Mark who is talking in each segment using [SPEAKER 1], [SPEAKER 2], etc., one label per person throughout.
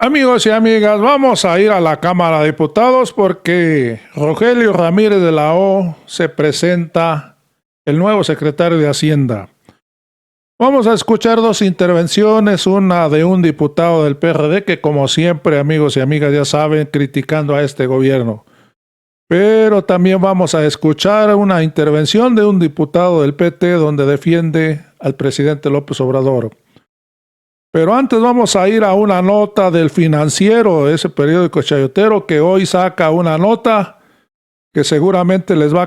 [SPEAKER 1] Amigos y amigas, vamos a ir a la Cámara de Diputados porque Rogelio Ramírez de la O se presenta el nuevo secretario de Hacienda. Vamos a escuchar dos intervenciones, una de un diputado del PRD que, como siempre, amigos y amigas, ya saben, criticando a este gobierno. Pero también vamos a escuchar una intervención de un diputado del PT donde defiende al presidente López Obrador. Pero antes vamos a ir a una nota del Financiero, ese periódico chayotero que hoy saca una nota que seguramente les va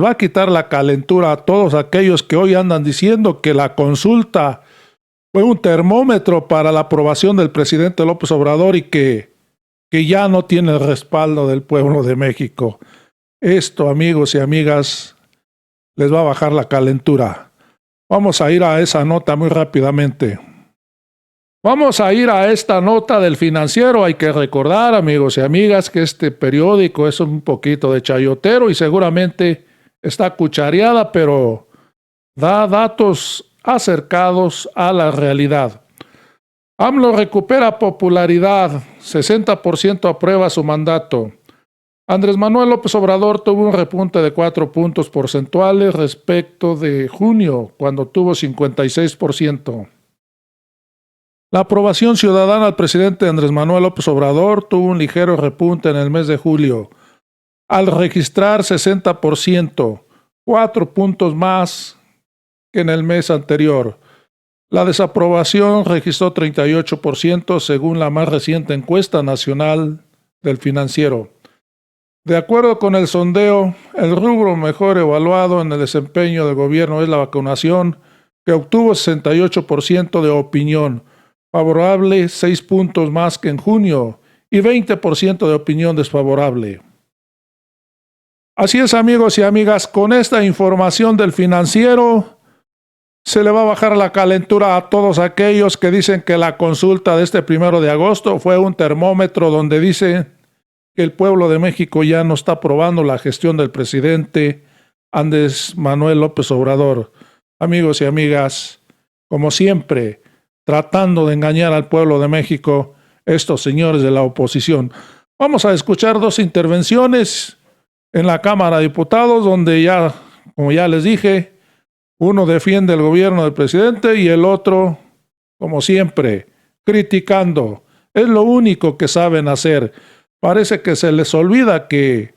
[SPEAKER 1] a quitar la calentura a todos aquellos que hoy andan diciendo que la consulta fue un termómetro para la aprobación del presidente López Obrador y que ya no tiene el respaldo del pueblo de México. Esto, amigos y amigas, les va a bajar la calentura. Vamos a ir a esa nota muy rápidamente. Vamos a ir a esta nota del Financiero. Hay que recordar, amigos y amigas, que este periódico es un poquito de chayotero y seguramente está cuchareada, pero da datos acercados a la realidad. AMLO recupera popularidad, 60% aprueba su mandato. Andrés Manuel López Obrador tuvo un repunte de 4 puntos porcentuales respecto de junio, cuando tuvo 56%. La aprobación ciudadana al presidente Andrés Manuel López Obrador tuvo un ligero repunte en el mes de julio, al registrar 60%, 4 puntos más que en el mes anterior. La desaprobación registró 38% según la más reciente encuesta nacional del Financiero. De acuerdo con el sondeo, el rubro mejor evaluado en el desempeño del gobierno es la vacunación, que obtuvo 68% de opinión favorable, 6 puntos más que en junio, y 20% de opinión desfavorable. Así es, amigos y amigas, con esta información del Financiero se le va a bajar la calentura a todos aquellos que dicen que la consulta de este 1 de agosto fue un termómetro donde dice que el pueblo de México ya no está aprobando la gestión del presidente Andrés Manuel López Obrador. Amigos y amigas, como siempre, tratando de engañar al pueblo de México, estos señores de la oposición. Vamos a escuchar dos intervenciones en la Cámara de Diputados, donde ya, como ya les dije, uno defiende el gobierno del presidente y el otro, como siempre, criticando. Es lo único que saben hacer. Parece que se les olvida que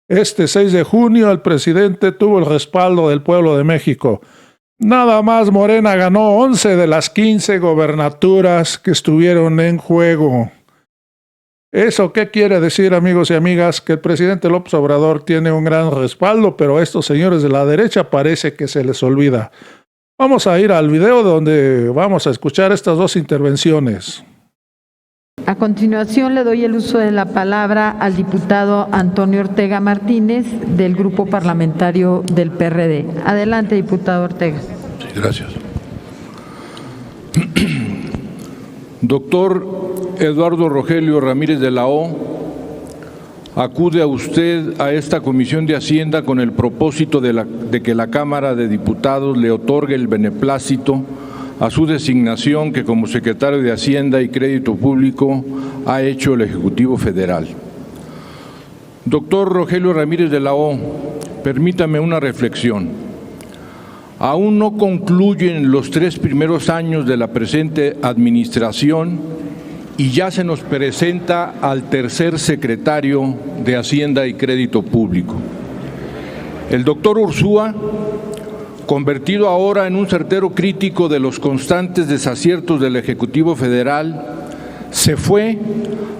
[SPEAKER 1] este 6 de junio el presidente tuvo el respaldo del pueblo de México. Nada más Morena ganó 11 de las 15 gobernaturas que estuvieron en juego. ¿Eso qué quiere decir, amigos y amigas? Que el presidente López Obrador tiene un gran respaldo, pero a estos señores de la derecha parece que se les olvida. Vamos a ir al video donde vamos a escuchar estas dos intervenciones.
[SPEAKER 2] A continuación le doy el uso de la palabra al diputado Antonio Ortega Martínez del Grupo Parlamentario del PRD. Adelante, diputado Ortega.
[SPEAKER 3] Sí, gracias. Doctor Eduardo Rogelio Ramírez de la O, acude a usted a esta Comisión de Hacienda con el propósito de que la Cámara de Diputados le otorgue el beneplácito a su designación que como secretario de Hacienda y Crédito Público ha hecho el Ejecutivo Federal. Doctor Rogelio Ramírez de la O, permítame una reflexión. Aún no concluyen los 3 primeros años de la presente administración y ya se nos presenta al tercer secretario de Hacienda y Crédito Público. El doctor Ursúa, convertido ahora en un certero crítico de los constantes desaciertos del Ejecutivo Federal, se fue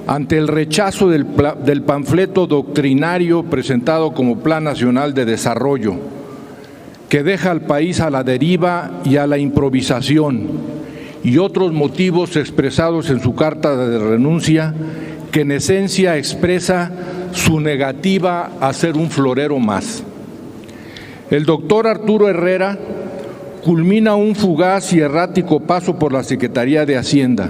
[SPEAKER 3] ante el rechazo del panfleto doctrinario presentado como Plan Nacional de Desarrollo, que deja al país a la deriva y a la improvisación, y otros motivos expresados en su carta de renuncia, que en esencia expresa su negativa a ser un florero más. El doctor Arturo Herrera culmina un fugaz y errático paso por la Secretaría de Hacienda,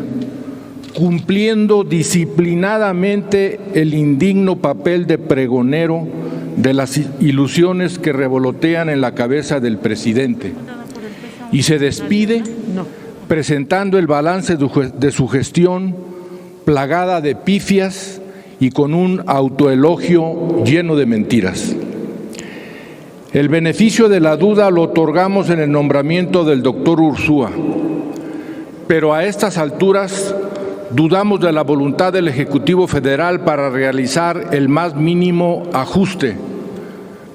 [SPEAKER 3] cumpliendo disciplinadamente el indigno papel de pregonero de las ilusiones que revolotean en la cabeza del presidente, y se despide presentando el balance de su gestión plagada de pifias y con un autoelogio lleno de mentiras. El beneficio de la duda lo otorgamos en el nombramiento del doctor Ursúa, pero a estas alturas dudamos de la voluntad del Ejecutivo Federal para realizar el más mínimo ajuste.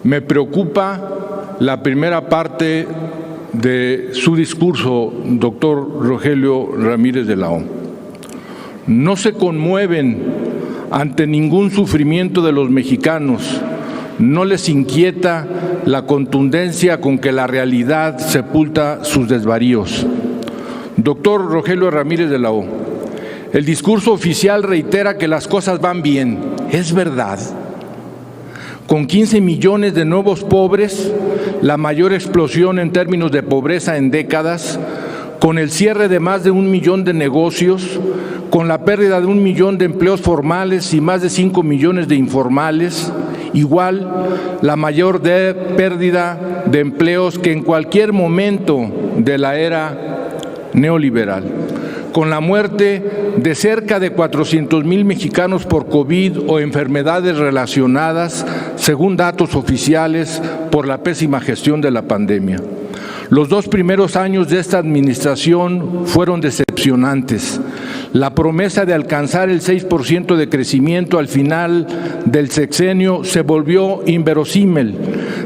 [SPEAKER 3] Me preocupa la primera parte de su discurso, doctor Rogelio Ramírez de la O. No se conmueven ante ningún sufrimiento de los mexicanos. No les inquieta la contundencia con que la realidad sepulta sus desvaríos. Doctor Rogelio Ramírez de la O, el discurso oficial reitera que las cosas van bien. ¿Es verdad? Con 15 millones de nuevos pobres, la mayor explosión en términos de pobreza en décadas, con el cierre de más de 1 millón de negocios, con la pérdida de 1 millón de empleos formales y más de 5 millones de informales, igual la mayor pérdida de empleos que en cualquier momento de la era neoliberal, con la muerte de cerca de 400,000 mexicanos por COVID o enfermedades relacionadas, según datos oficiales, por la pésima gestión de la pandemia. Los 2 primeros años de esta administración fueron decepcionantes. La promesa de alcanzar el 6% de crecimiento al final del sexenio se volvió inverosímil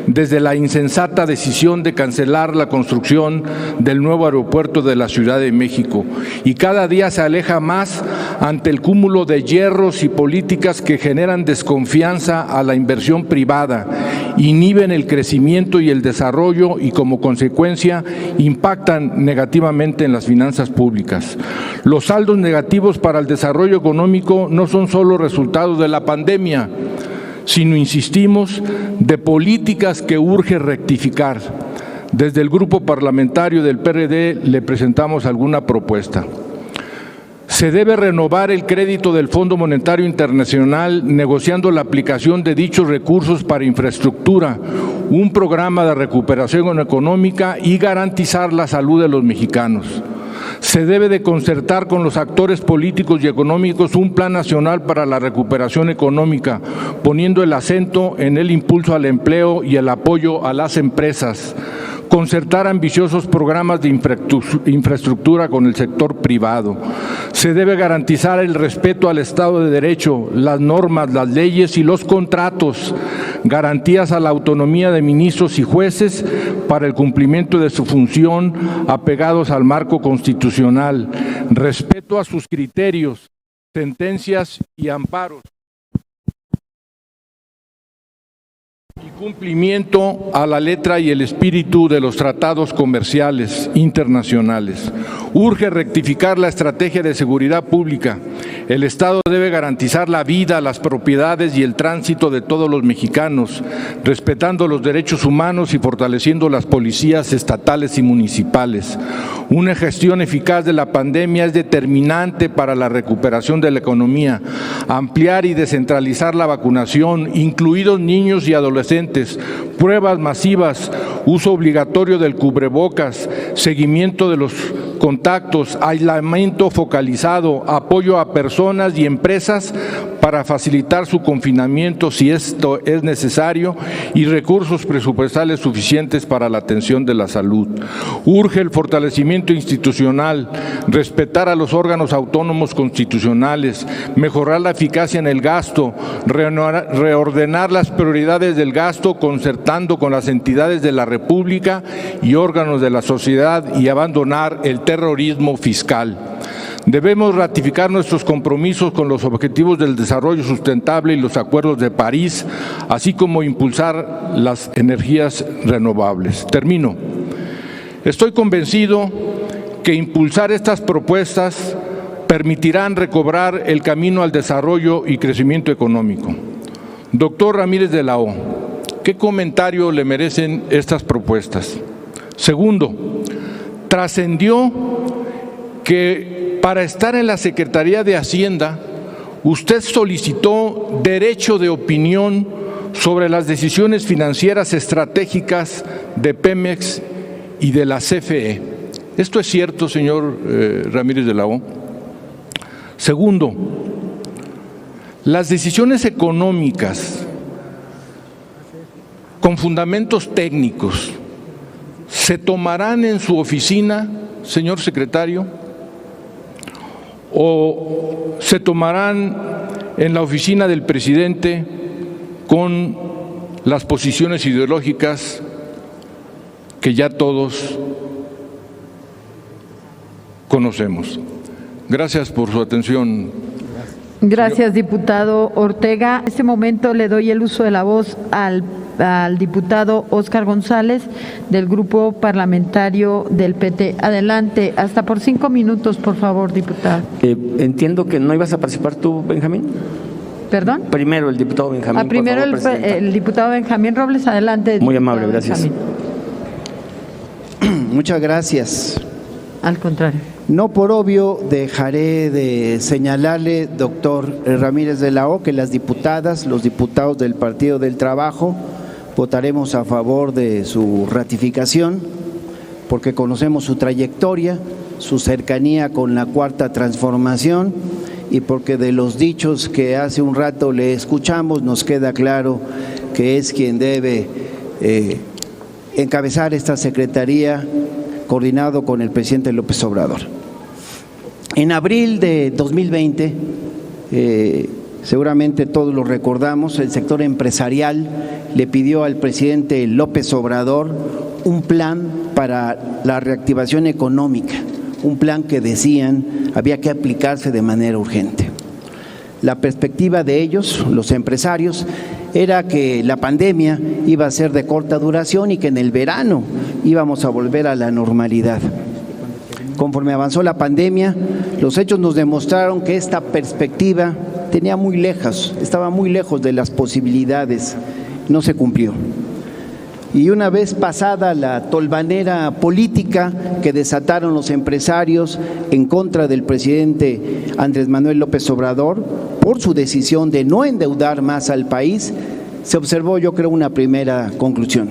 [SPEAKER 3] desde la insensata decisión de cancelar la construcción del nuevo aeropuerto de la Ciudad de México, y cada día se aleja más ante el cúmulo de hierros y políticas que generan desconfianza a la inversión privada, inhiben el crecimiento y el desarrollo y como consecuencia impactan negativamente en las finanzas públicas. Los saldos negativos para el desarrollo económico no son solo resultado de la pandemia, sino, insistimos, de políticas que urge rectificar. Desde el grupo parlamentario del PRD le presentamos alguna propuesta. Se debe renovar el crédito del Fondo Monetario Internacional negociando la aplicación de dichos recursos para infraestructura, un programa de recuperación económica y garantizar la salud de los mexicanos. Se debe de concertar con los actores políticos y económicos un plan nacional para la recuperación económica, poniendo el acento en el impulso al empleo y el apoyo a las empresas. Concertar ambiciosos programas de infraestructura con el sector privado. Se debe garantizar el respeto al Estado de Derecho, las normas, las leyes y los contratos, garantías a la autonomía de ministros y jueces para el cumplimiento de su función apegados al marco constitucional, respeto a sus criterios, sentencias y amparos, y cumplimiento a la letra y el espíritu de los tratados comerciales internacionales. Urge rectificar la estrategia de seguridad pública. El Estado debe garantizar la vida, las propiedades y el tránsito de todos los mexicanos, respetando los derechos humanos y fortaleciendo las policías estatales y municipales. Una gestión eficaz de la pandemia es determinante para la recuperación de la economía. Ampliar y descentralizar la vacunación, incluidos niños y adolescentes, pruebas masivas, uso obligatorio del cubrebocas, seguimiento de los contactos, aislamiento focalizado, apoyo a personas y empresas para facilitar su confinamiento si esto es necesario y recursos presupuestales suficientes para la atención de la salud. Urge el fortalecimiento institucional, respetar a los órganos autónomos constitucionales, mejorar la eficacia en el gasto, reordenar las prioridades del gasto concertando con las entidades de la República y órganos de la sociedad y abandonar el terrorismo fiscal. Debemos ratificar nuestros compromisos con los objetivos del desarrollo sustentable y los acuerdos de París, así como impulsar las energías renovables. Termino. Estoy convencido que impulsar estas propuestas permitirán recobrar el camino al desarrollo y crecimiento económico. Doctor Ramírez de la O, ¿qué comentario le merecen estas propuestas? Segundo, trascendió que para estar en la Secretaría de Hacienda, usted solicitó derecho de opinión sobre las decisiones financieras estratégicas de Pemex y de la CFE. ¿Esto es cierto, señor Ramírez de la O? Segundo, las decisiones económicas con fundamentos técnicos se tomarán en su oficina, señor secretario, o se tomarán en la oficina del presidente con las posiciones ideológicas que ya todos conocemos. Gracias por su atención.
[SPEAKER 2] Gracias, diputado Ortega. En este momento le doy el uso de la voz al diputado Óscar González del Grupo Parlamentario del PT. Adelante, hasta por 5 minutos, por favor, diputado.
[SPEAKER 4] Entiendo que no ibas a participar tú, Benjamín.
[SPEAKER 2] ¿Perdón?
[SPEAKER 4] Primero el diputado Benjamín.
[SPEAKER 2] Primero
[SPEAKER 4] por favor,
[SPEAKER 2] el diputado Benjamín Robles. Adelante.
[SPEAKER 4] Muy amable, gracias.
[SPEAKER 2] Benjamín.
[SPEAKER 5] Muchas gracias.
[SPEAKER 2] Al contrario.
[SPEAKER 5] No por obvio dejaré de señalarle, doctor Ramírez de la O, que las diputadas, los diputados del Partido del Trabajo votaremos a favor de su ratificación porque conocemos su trayectoria, su cercanía con la Cuarta Transformación y porque de los dichos que hace un rato le escuchamos nos queda claro que es quien debe encabezar esta secretaría coordinado con el presidente López Obrador. En abril de 2020, seguramente todos lo recordamos, el sector empresarial le pidió al presidente López Obrador un plan para la reactivación económica, un plan que decían había que aplicarse de manera urgente. La perspectiva de ellos, los empresarios, era que la pandemia iba a ser de corta duración y que en el verano íbamos a volver a la normalidad. Conforme avanzó la pandemia, los hechos nos demostraron que esta perspectiva estaba muy lejos de las posibilidades, no se cumplió. Y una vez pasada la tolvanera política que desataron los empresarios en contra del presidente Andrés Manuel López Obrador, por su decisión de no endeudar más al país, se observó, yo creo, una primera conclusión.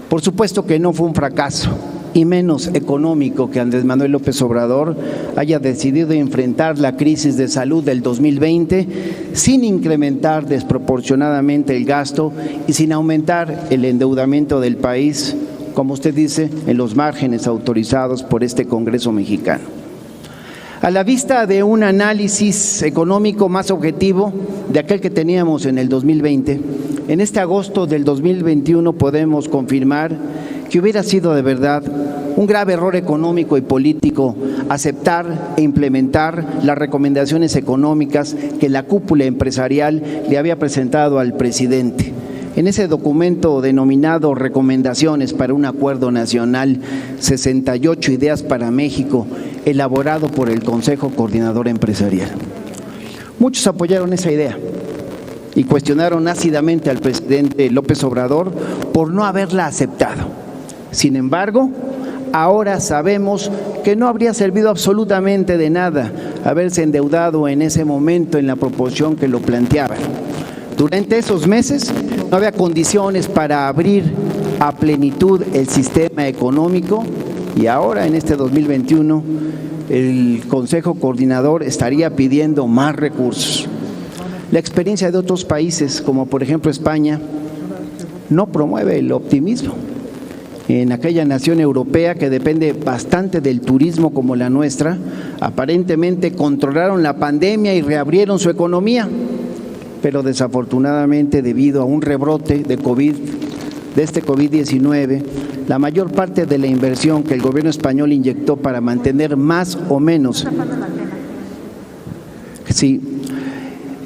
[SPEAKER 5] Por supuesto que no fue un fracaso, y menos económico, que Andrés Manuel López Obrador haya decidido enfrentar la crisis de salud del 2020 sin incrementar desproporcionadamente el gasto y sin aumentar el endeudamiento del país, como usted dice, en los márgenes autorizados por este Congreso mexicano. A la vista de un análisis económico más objetivo de aquel que teníamos en el 2020, en este agosto del 2021 podemos confirmar que hubiera sido de verdad un grave error económico y político aceptar e implementar las recomendaciones económicas que la cúpula empresarial le había presentado al presidente. En ese documento denominado Recomendaciones para un Acuerdo Nacional, 68 ideas para México, elaborado por el Consejo Coordinador Empresarial. Muchos apoyaron esa idea y cuestionaron ácidamente al presidente López Obrador por no haberla aceptado. Sin embargo, ahora sabemos que no habría servido absolutamente de nada haberse endeudado en ese momento en la proporción que lo planteaban. Durante esos meses no había condiciones para abrir a plenitud el sistema económico y ahora en este 2021 el Consejo Coordinador estaría pidiendo más recursos. La experiencia de otros países, como por ejemplo España, no promueve el optimismo. En aquella nación europea que depende bastante del turismo como la nuestra, aparentemente controlaron la pandemia y reabrieron su economía, pero desafortunadamente debido a un rebrote de este COVID-19, la mayor parte de la inversión que el gobierno español inyectó para mantener más o menos,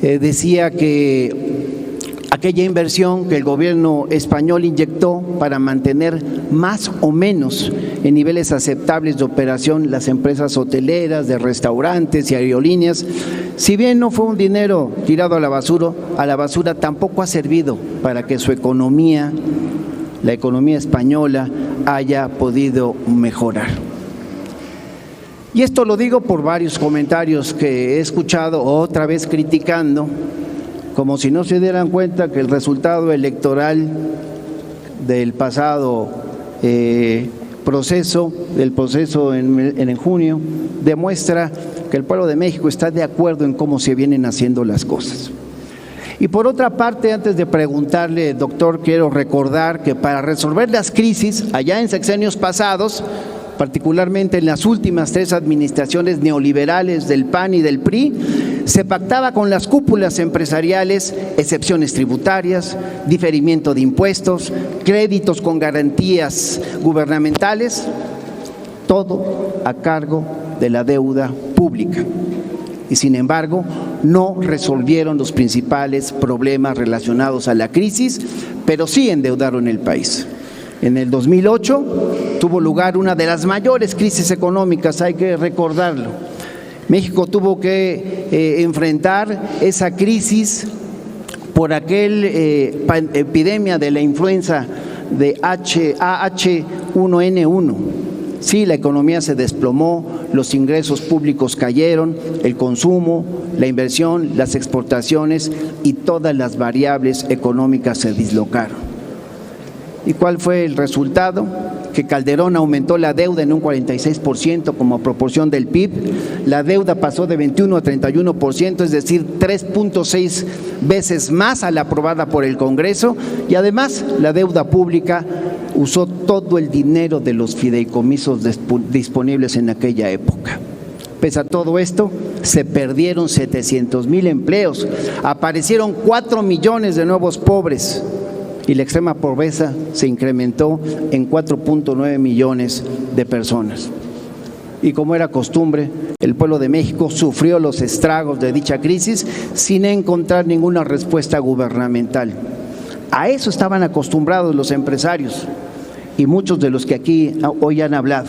[SPEAKER 5] decía que aquella inversión que el gobierno español inyectó para mantener más o menos en niveles aceptables de operación las empresas hoteleras, de restaurantes y aerolíneas, si bien no fue un dinero tirado a la basura, tampoco ha servido para que su economía, la economía española, haya podido mejorar. Y esto lo digo por varios comentarios que he escuchado otra vez criticando, como si no se dieran cuenta que el resultado electoral del pasado El proceso en junio demuestra que el pueblo de México está de acuerdo en cómo se vienen haciendo las cosas. Y por otra parte, antes de preguntarle, doctor, quiero recordar que para resolver las crisis allá en sexenios pasados, particularmente en las últimas 3 administraciones neoliberales del PAN y del PRI, se pactaba con las cúpulas empresariales excepciones tributarias, diferimiento de impuestos, créditos con garantías gubernamentales, todo a cargo de la deuda pública. Y sin embargo, no resolvieron los principales problemas relacionados a la crisis, pero sí endeudaron el país. En el 2008 tuvo lugar una de las mayores crisis económicas, hay que recordarlo. México tuvo que enfrentar esa crisis por aquel epidemia de la influenza de AH1N1. Sí, la economía se desplomó, los ingresos públicos cayeron, el consumo, la inversión, las exportaciones y todas las variables económicas se dislocaron. ¿Y cuál fue el resultado? Que Calderón aumentó la deuda en un 46% como proporción del PIB. La deuda pasó de 21 a 31%, es decir, 3.6 veces más a la aprobada por el Congreso. Y además, la deuda pública usó todo el dinero de los fideicomisos disponibles en aquella época. Pese a todo esto, se perdieron 700,000 empleos, aparecieron 4 millones de nuevos pobres y la extrema pobreza se incrementó en 4.9 millones de personas. Y como era costumbre, el pueblo de México sufrió los estragos de dicha crisis sin encontrar ninguna respuesta gubernamental. A eso estaban acostumbrados los empresarios y muchos de los que aquí hoy han hablado.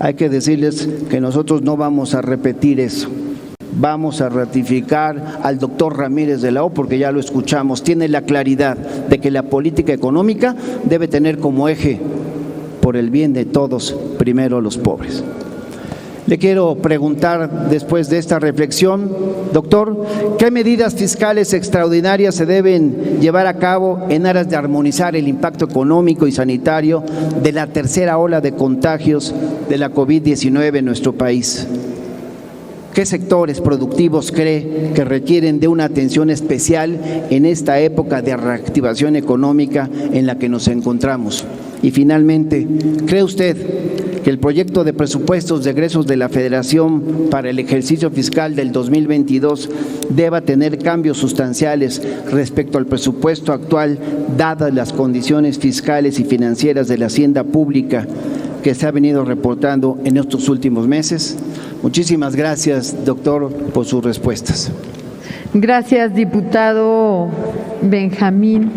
[SPEAKER 5] Hay que decirles que nosotros no vamos a repetir eso. Vamos a ratificar al doctor Ramírez de la O, porque ya lo escuchamos, tiene la claridad de que la política económica debe tener como eje, por el bien de todos, primero los pobres. Le quiero preguntar, después de esta reflexión, doctor, ¿qué medidas fiscales extraordinarias se deben llevar a cabo en aras de armonizar el impacto económico y sanitario de la tercera ola de contagios de la COVID-19 en nuestro país? ¿Qué sectores productivos cree que requieren de una atención especial en esta época de reactivación económica en la que nos encontramos? Y finalmente, ¿cree usted que el proyecto de presupuestos de egresos de la Federación para el ejercicio fiscal del 2022 deba tener cambios sustanciales respecto al presupuesto actual, dadas las condiciones fiscales y financieras de la hacienda pública que se ha venido reportando en estos últimos meses? Muchísimas gracias, doctor, por sus respuestas.
[SPEAKER 2] Gracias, diputado Benjamín.